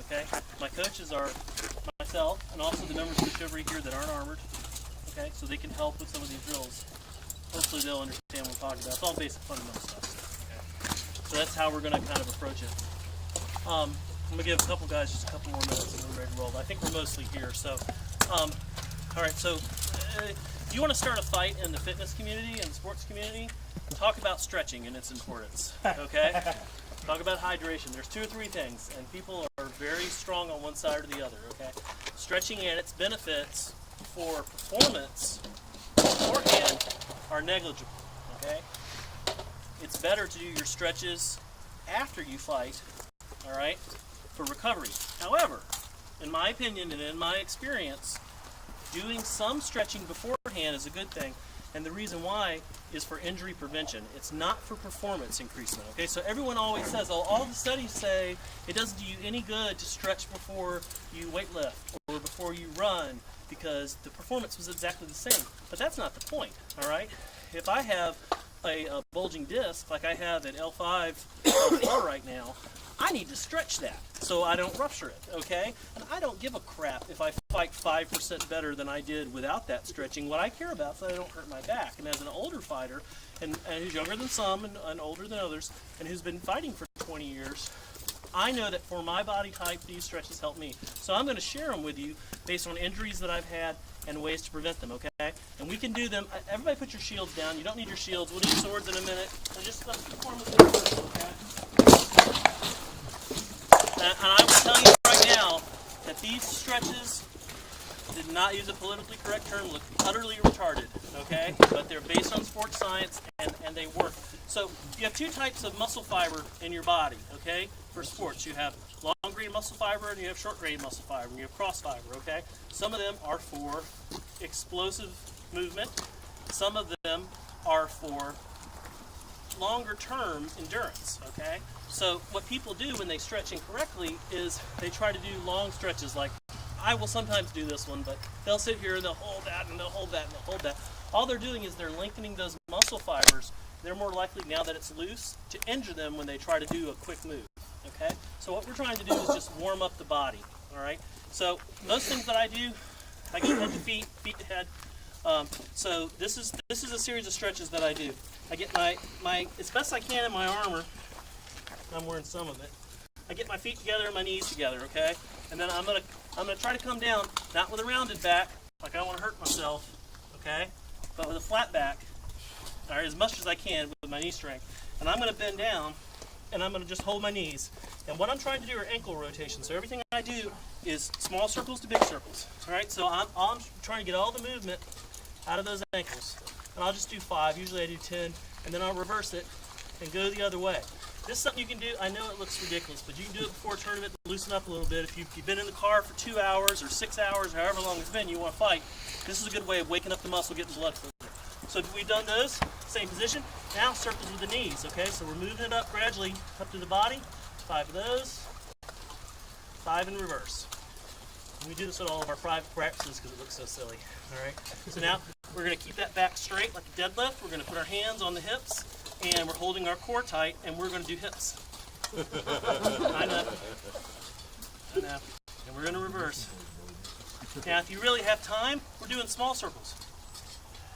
okay? My coaches are myself and also the members of the chivalry here that aren't armored, okay? So they can help with some of these drills. Hopefully they'll understand what I'm talking about. It's all basic fundamental stuff, okay? So that's how we're going to kind of approach it. I'm going to give a couple guys just a couple more minutes and we're ready to roll. I think we're mostly here. So, all right, so if you want to start a fight in the fitness community and the sports community, talk about stretching and its importance, okay? Talk about hydration. There's 2 or 3 things, and people are very strong on one side or the other, okay? Stretching and its benefits for performance beforehand are negligible, okay? It's better to do your stretches after you fight, all right, for recovery. However, in my opinion and in my experience, doing some stretching beforehand is a good thing. And the reason why is for injury prevention. It's not for performance increasement. Okay, so everyone always says, oh, all the studies say it doesn't do you any good to stretch before you weight lift or before you run because the performance was exactly the same. But that's not the point, all right? If I have a bulging disc like I have at L5, L4 right now, I need to stretch that so I don't rupture it, okay? And I don't give a crap if I fight 5% better than I did without that stretching. What I care about is that I don't hurt my back. And as an older fighter, and who's younger than some and older than others, and who's been fighting for 20 years, I know that for my body type, these stretches help me. So I'm going to share them with you based on injuries that I've had and ways to prevent them, okay? And we can do them. Everybody put your shields down. You don't need your shields. We'll need swords in a minute. So just let's perform this first, okay? And I will tell you right now that these stretches, did not use a politically correct term, look utterly retarded, okay? But they're based on sports science and they work. So you have 2 types of muscle fiber in your body, okay? For sports, you have long grain muscle fiber and you have short grain muscle fiber and you have cross fiber, okay? Some of them are for explosive movement. Some of them are for longer term endurance, okay? So what people do when they stretch incorrectly is they try to do long stretches. Like I will sometimes do this one, but they'll sit here and they'll hold that and they'll hold that and they'll hold that. All they're doing is they're lengthening those muscle fibers. They're more likely now that it's loose to injure them when they try to do a quick move, okay? So what we're trying to do is just warm up the body, all right? So most things that I do, I go head to feet, feet to head. So this is a series of stretches that I do. I get my as best I can in my armor. I'm wearing some of it. I get my feet together and my knees together, okay? And then I'm gonna try to come down, not with a rounded back, like I don't want to hurt myself, okay? But with a flat back, all right, as much as I can with my knee strength. And I'm gonna bend down, and I'm gonna just hold my knees. And what I'm trying to do are ankle rotations. So everything I do is small circles to big circles, all right? So I'm trying to get all the movement out of those ankles. And I'll just do 5, usually I do 10, and then I'll reverse it and go the other way. This is something you can do. I know it looks ridiculous, but you can do it before a tournament to loosen up a little bit. If you've been in the car for 2 hours or 6 hours, however long it's been, you want to fight, this is a good way of waking up the muscle, getting blood flowing. So we've done those, same position. Now circles with the knees, okay? So we're moving it up gradually up to the body. 5 of those, 5 in reverse. And we do this at all of our private practices because it looks so silly, all right? So now we're going to keep that back straight like a deadlift. We're going to put our hands on the hips. And we're holding our core tight, and we're going to do hips. I know. And we're going to reverse. Now, if you really have time, we're doing small circles.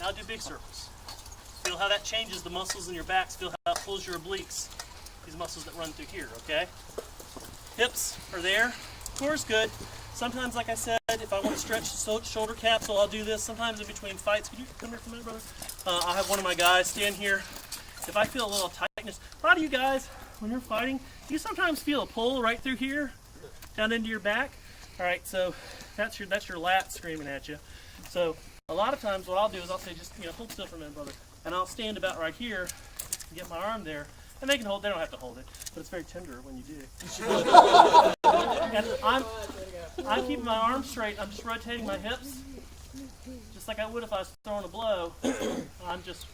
Now do big circles. Feel how that changes the muscles in your backs. Feel how it pulls your obliques. These muscles that run through here, okay? Hips are there. Core is good. Sometimes, like I said, if I want to stretch the shoulder capsule, I'll do this. Sometimes in between fights. Could you come here for a minute, brother? I'll have one of my guys stand here. If I feel a little tightness, a lot of you guys, when you're fighting, you sometimes feel a pull right through here, down into your back. All right, so that's your lats screaming at you. So a lot of times what I'll do is I'll say, just hold still for a minute, brother, and I'll stand about right here and get my arm there, and they don't have to hold it, but it's very tender when you do. And I'm keeping my arms straight. I'm just rotating my hips, just like I would if I was throwing a blow. I'm just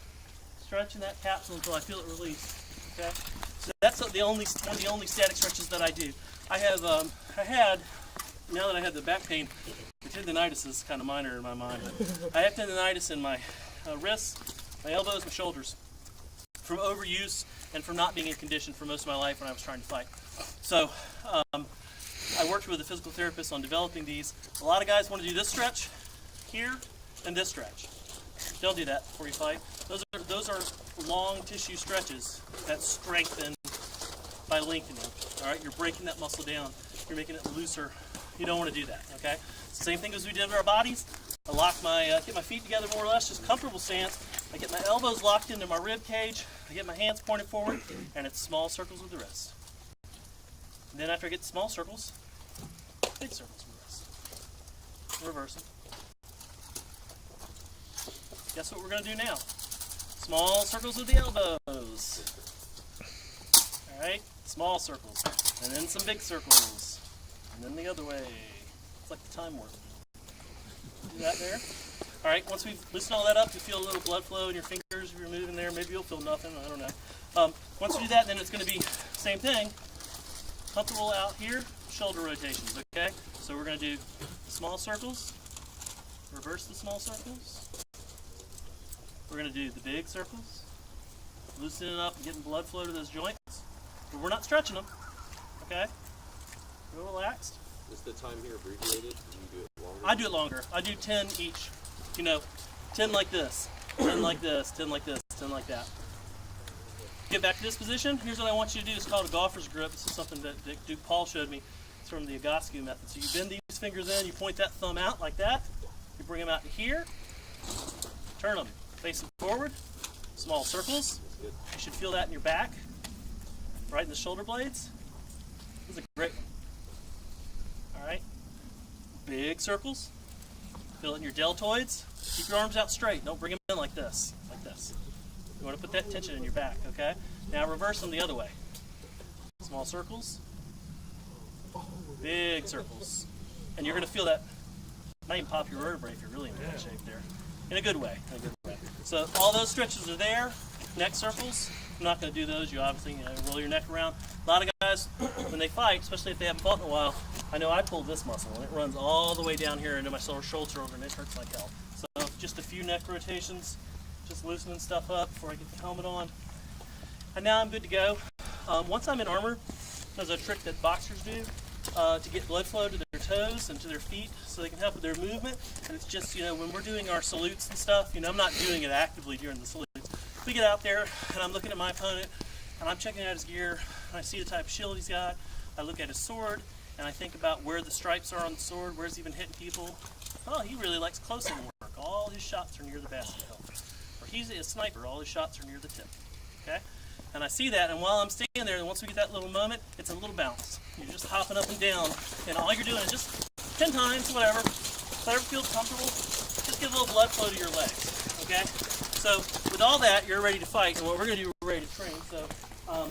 stretching that capsule until I feel it release. Okay, so that's one of the only static stretches that I do. I had now that I have the back pain, the tendonitis is kind of minor in my mind. I have tendonitis in my wrists, my elbows, my shoulders, from overuse and from not being in condition for most of my life when I was trying to fight. So I worked with a physical therapist on developing these. A lot of guys want to do this stretch here and this stretch. Don't do that before you fight. Those are long tissue stretches that strengthen by lengthening. All right, you're breaking that muscle down. You're making it looser. You don't want to do that. Okay. Same thing as we did with our bodies. I lock get my feet together more or less, just comfortable stance. I get my elbows locked into my rib cage. I get my hands pointed forward, and it's small circles with the wrist. And then after I get small circles, big circles with the wrist. Reverse them. Guess what we're going to do now? Small circles with the elbows. All right, small circles, and then some big circles, and then the other way. It's like the time warp. Do that there. All right, once we've loosened all that up, you feel a little blood flow in your fingers if you're moving there. Maybe you'll feel nothing, I don't know. Once you do that, then it's going to be same thing. Comfortable out here, shoulder rotations, okay? So we're going to do small circles, reverse the small circles. We're going to do the big circles, loosening up and getting blood flow to those joints. But we're not stretching them, okay? Real relaxed. Is the time here abbreviated? Do you do it longer? I do it longer. I do 10 each. 10 like this, 10 like this, 10 like this, 10 like that. Get back to this position. Here's what I want you to do. It's called a golfer's grip. This is something that Duke Paul showed me. It's from the Agoscu method. So you bend these fingers in, you point that thumb out like that. You bring them out to here. Turn them. Face them forward. Small circles. You should feel that in your back. Right in the shoulder blades. This is a great one. All right. Big circles. Feel it in your deltoids. Keep your arms out straight. Don't bring them in like this. Like this. You want to put that tension in your back, okay? Now reverse them the other way. Small circles. Big circles. And you're going to feel that. Might even pop your vertebrae if you're really in bad shape there. In a good way. In a good way. So all those stretches are there. Neck circles. I'm not going to do those. You obviously roll your neck around. A lot of guys, when they fight, especially if they haven't fought in a while, I know I pulled this muscle and it runs all the way down here into my shoulder and it hurts like hell. So just a few neck rotations, just loosening stuff up before I get the helmet on. And now I'm good to go. Once I'm in armor, there's a trick that boxers do to get blood flow to their toes and to their feet so they can help with their movement. And it's just, when we're doing our salutes and stuff, I'm not doing it actively during the salutes. We get out there and I'm looking at my opponent and I'm checking out his gear and I see the type of shield he's got. I look at his sword and I think about where the stripes are on the sword, where's he been hitting people. Oh, he really likes close-in work. All his shots are near the basket hill. Or he's a sniper. All his shots are near the tip. Okay? And I see that, and while I'm standing there, and once we get that little moment, it's a little bounce. You're just hopping up and down, and all you're doing is just 10 times, whatever feels comfortable, just give a little blood flow to your legs. Okay? So with all that, you're ready to fight, and what we're going to do, we're ready to train. So I'm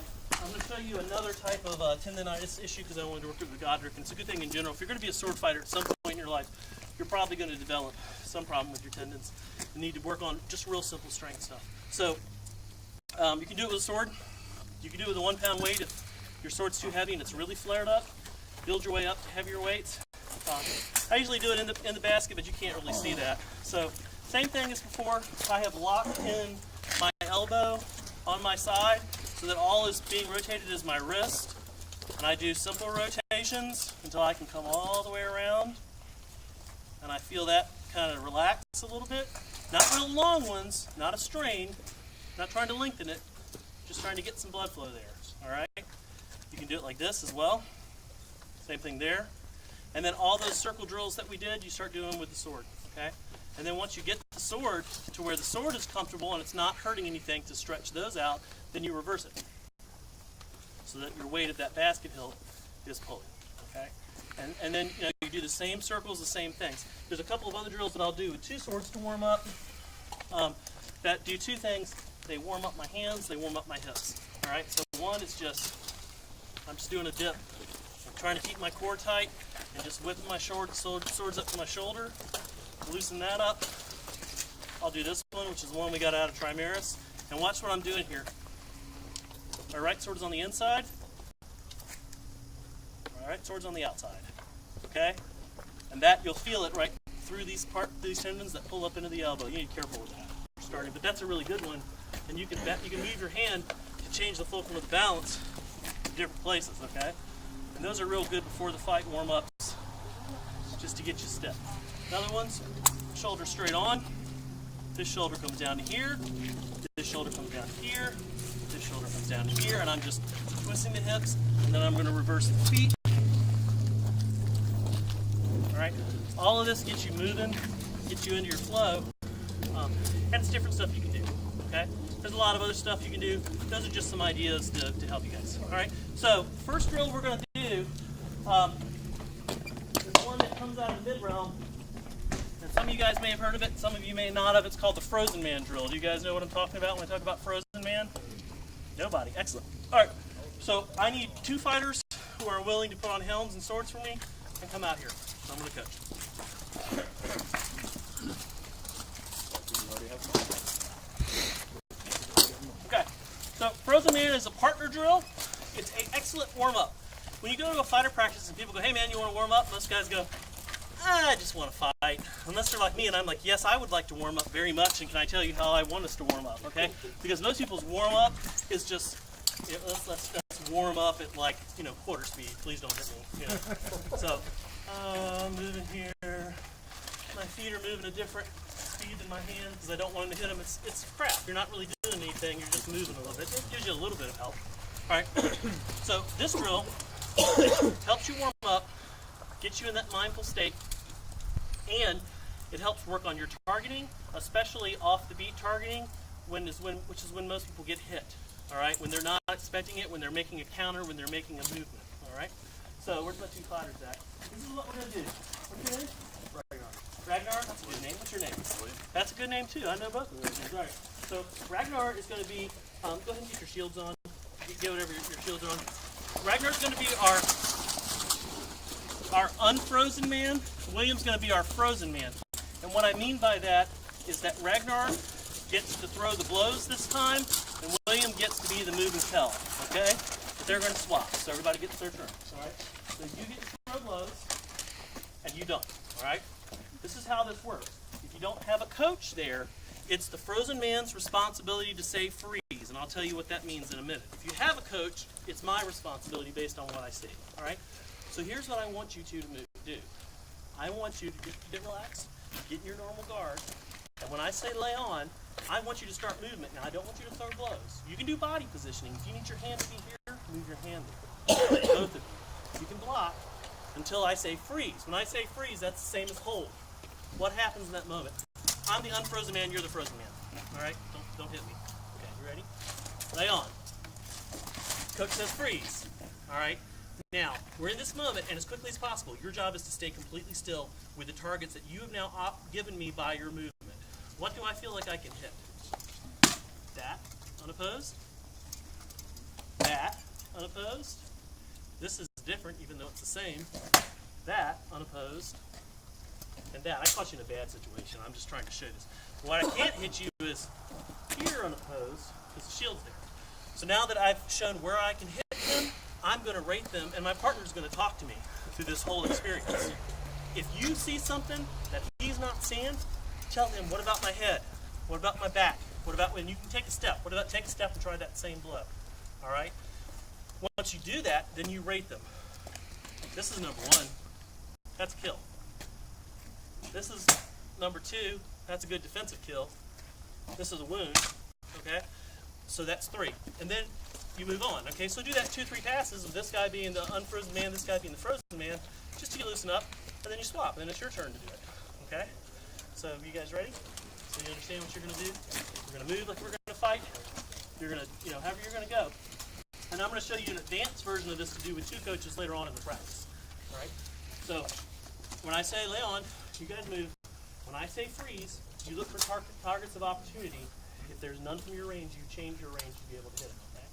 going to show you another type of tendonitis issue because I wanted to work with the Godric, and it's a good thing in general. If you're going to be a sword fighter at some point in your life, you're probably going to develop some problem with your tendons. You need to work on just real simple strength stuff. So you can do it with a sword. You can do it with a 1 pound weight if your sword's too heavy and it's really flared up. Build your way up to heavier weights. I usually do it in the basket, but you can't really see that. So same thing as before. I have locked in my elbow on my side so that all is being rotated is my wrist. And I do simple rotations until I can come all the way around. And I feel that kind of relax a little bit. Not real long ones, not a strain, not trying to lengthen it, just trying to get some blood flow there. All right? You can do it like this as well. Same thing there. And then all those circle drills that we did, you start doing with the sword. Okay? And then once you get the sword to where the sword is comfortable and it's not hurting anything to stretch those out, then you reverse it so that your weight at that basket hilt is pulling. Okay? And then you do the same circles, the same things. There's a couple of other drills that I'll do with two swords to warm up that do two things. They warm up my hands, they warm up my hips. All right, so one is I'm just doing a dip. I'm trying to keep my core tight and just whipping my swords up to my shoulder. Loosen that up. I'll do this one, which is the one we got out of Trimeris. And watch what I'm doing here. My right sword is on the inside. My right sword's on the outside. Okay? And that, you'll feel it right through these tendons that pull up into the elbow. You need to be careful with that starting, but that's a really good one. And you can move your hand to change the fulcrum of the balance to different places, okay? And those are real good before the fight warm-ups, just to get you stiff. Another one's shoulder straight on. This shoulder comes down to here. This shoulder comes down to here. This shoulder comes down to here, and I'm just twisting the hips, and then I'm going to reverse the feet. All right. All of this gets you moving, gets you into your flow, and it's different stuff you can do. Okay. There's a lot of other stuff you can do. Those are just some ideas to help you guys. All right. So first drill we're going to do is one that comes out of the mid realm. And some of you guys may have heard of it. Some of you may not have. It's called the Frozen Man drill. Do you guys know what I'm talking about when I talk about Frozen Man? Nobody. Excellent. All right. So I need 2 fighters who are willing to put on helms and swords for me and come out here. So I'm going to coach. Okay, so Frozen Man is a partner drill. It's an excellent warm-up. When you go to a fighter practice and people go, hey man, you want to warm up? Most guys go, I just want to fight. Unless they're like me and I'm like, yes, I would like to warm up very much, and can I tell you how I want us to warm up, okay? Because most people's warm-up is just, let's warm up at like, quarter speed. Please don't hit me. So, I'm moving here. My feet are moving a different speed than my hands because I don't want them to hit them. It's crap. You're not really doing anything. You're just moving a little bit. It gives you a little bit of help. All right. So this drill helps you warm up, gets you in that mindful state, and it helps work on your targeting, especially off the beat targeting, which is when most people get hit. All right. When they're not expecting it, when they're making a counter, when they're making a movement. All right. So where's my 2 fighters at? This is what we're gonna do. What's your name? Ragnar, that's a good name. What's your name? That's a good name too. I know both of those names. All right. So Ragnar is going to be. Go ahead and get your shields on. Get whatever your shields are on. Ragnar is going to be our unfrozen man. William's going to be our frozen man. And what I mean by that is that Ragnar gets to throw the blows this time, and William gets to be the move and tell. Okay? But they're going to swap, so everybody gets their turn. All right. So you get to throw blows, and you don't. All right. This is how this works. If you don't have a coach there, it's the frozen man's responsibility to say freeze, and I'll tell you what that means in a minute. If you have a coach, it's my responsibility based on what I say. All right? So here's what I want you to do. I want you to get relaxed, get in your normal guard, and when I say lay on, I want you to start movement. Now, I don't want you to throw blows. You can do body positioning. If you need your hand to be here, move your hand there. Both of you. You can block until I say freeze. When I say freeze, that's the same as hold. What happens in that moment? I'm the unfrozen man, you're the frozen man. All right? Don't hit me. Okay, you ready? Lay on. Coach says freeze. All right? Now, we're in this moment, and as quickly as possible, your job is to stay completely still with the targets that you have now given me by your movement. What do I feel like I can hit? That, unopposed. That, unopposed. This is different, even though it's the same. That, unopposed. And that. I caught you in a bad situation. I'm just trying to show this. What I can't hit you is here unopposed, because the shield's there. So now that I've shown where I can hit them, I'm going to rate them, and my partner's going to talk to me through this whole experience. If you see something that he's not seeing, tell him, what about my head? What about my back? What about when you can take a step? What about take a step and try that same blow? All right? Once you do that, then you rate them. This is number 1. That's a kill. This is number 2. That's a good defensive kill. This is a wound. Okay? So that's 3. And then you move on. Okay? So do that 2-3 passes of this guy being the unfrozen man, this guy being the frozen man, just to get loosen up, and then you swap. And then it's your turn to do it. Okay? So you guys ready? So you understand what you're going to do? We're going to move like we're going to fight. You're going to, however you're going to go. And I'm going to show you an advanced version of this to do with 2 coaches later on in the practice. All right? So when I say lay on, you guys move. When I say freeze, you look for targets of opportunity. If there's none from your range, you change your range to be able to hit them. Okay?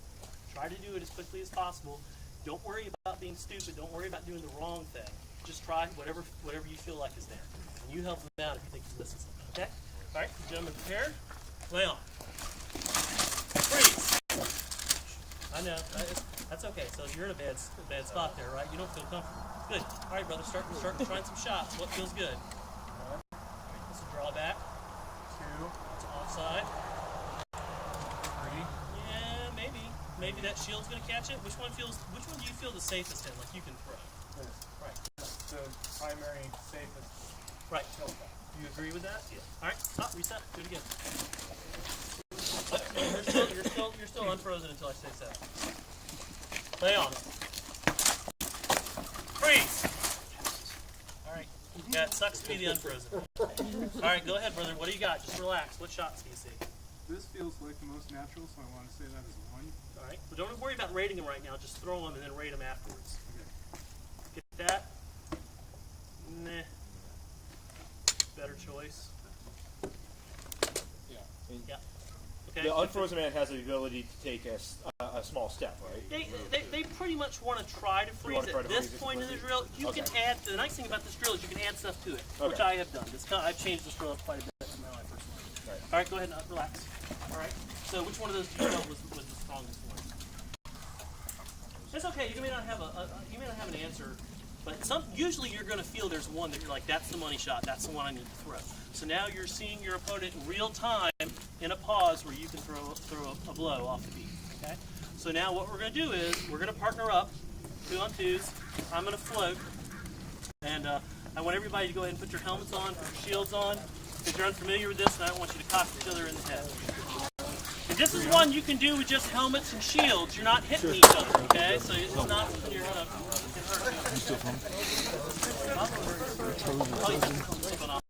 Try to do it as quickly as possible. Don't worry about being stupid. Don't worry about doing the wrong thing. Just try whatever you feel like is there. And you help them out if you think he's missing something. Okay? All right, gentlemen, prepared? Lay on. Freeze. I know. That's okay. So you're in a bad spot there, right? You don't feel comfortable. Good. All right, brother. Start trying some shots. What feels good? All right. This is draw back. 2. It's offside. 3. Yeah, maybe. maybe that shield's going to catch it. Which one do you feel the safest in? Like you can throw. Right. The primary safest. Right. You agree with that? Yeah. All right. Stop. Reset. Do it again. You're still unfrozen until I say set. Lay on. Freeze. All right. Yeah, it sucks to be the unfrozen. All right. Go ahead, brother. What do you got? Just relax. What shots do you see? This feels like the most natural, so I want to say that is a 1. All right. But don't worry about rating them right now. Just throw them and then rate them afterwards. Okay. Get that? Nah. Better choice. Yeah. Yeah. Okay. The unfrozen man has the ability to take a small step, right? They pretty much want to try to freeze at this point in the drill. You can add. The nice thing about this drill is you can add stuff to it, which I have done. I've changed this drill up quite a bit from how I first learned. Right. All right, go ahead and relax. All right. So which one of those do you felt was the strongest one? It's okay. You may not have an answer, but usually you're going to feel there's one that you're like, that's the money shot. That's the one I need to throw. So now you're seeing your opponent in real time in a pause where you can throw a blow off the beat. Okay. So now what we're going to do is we're going to partner up, 2 on 2s. I'm going to float, and I want everybody to go ahead and put your helmets on, put your shields on. If you're unfamiliar with this, and I don't want you to cock each other in the head. And this is one you can do with just helmets and shields. You're not hitting each other, okay? So it's not something you're going to hurt.